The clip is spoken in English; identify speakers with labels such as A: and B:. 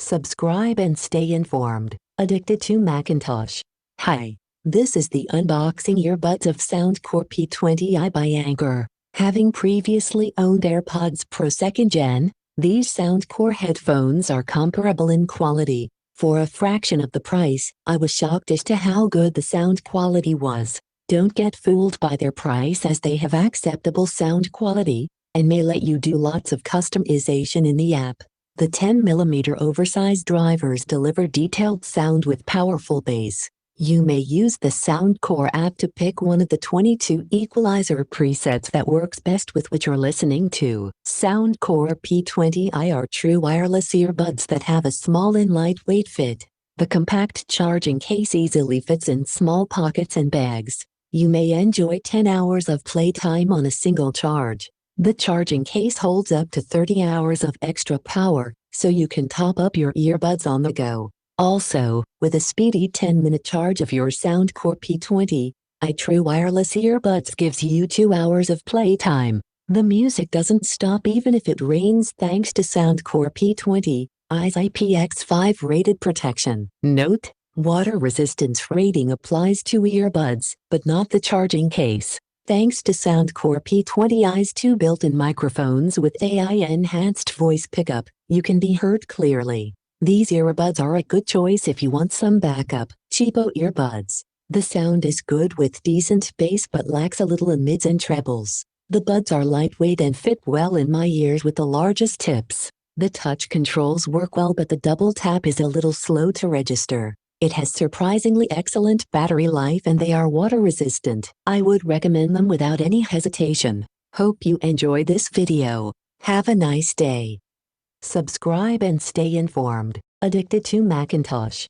A: Subscribe and stay informed. Addicted to Macintosh. Hi, this is the unboxing earbuds of Soundcore P20i by Anker. Having previously owned AirPods Pro 2nd Gen, these Soundcore headphones are comparable in quality. For a fraction of the price, I was shocked as to how good the sound quality was. Don't get fooled by their price, as they have acceptable sound quality and may let you do lots of customization in the app. The 10mm oversized drivers deliver detailed sound with powerful bass. You may use the Soundcore app to pick one of the 22 equalizer presets that works best with what you're listening to. Soundcore P20i are true wireless earbuds that have a small and lightweight fit. The compact charging case easily fits in small pockets and bags. You may enjoy 10 hours of playtime on a single charge. The charging case holds up to 30 hours of extra power, so you can top up your earbuds on the go. Also, with a speedy 10-minute charge of your Soundcore P20i true wireless earbuds gives you 2 hours of playtime. The music doesn't stop even if it rains thanks to Soundcore P20i's IPX5 rated protection. Note: water resistance rating applies to earbuds, but not the charging case. Thanks to Soundcore P20i's 2 built-in microphones with AI-enhanced voice pickup, you can be heard clearly. These earbuds are a good choice if you want some backup, cheapo earbuds. The sound is good with decent bass but lacks a little in mids and trebles. The buds are lightweight and fit well in my ears with the largest tips. The touch controls work well, but the double tap is a little slow to register. It has surprisingly excellent battery life and they are water resistant. I would recommend them without any hesitation. Hope you enjoy this video. Have a nice day. Subscribe and stay informed. Addicted to Macintosh.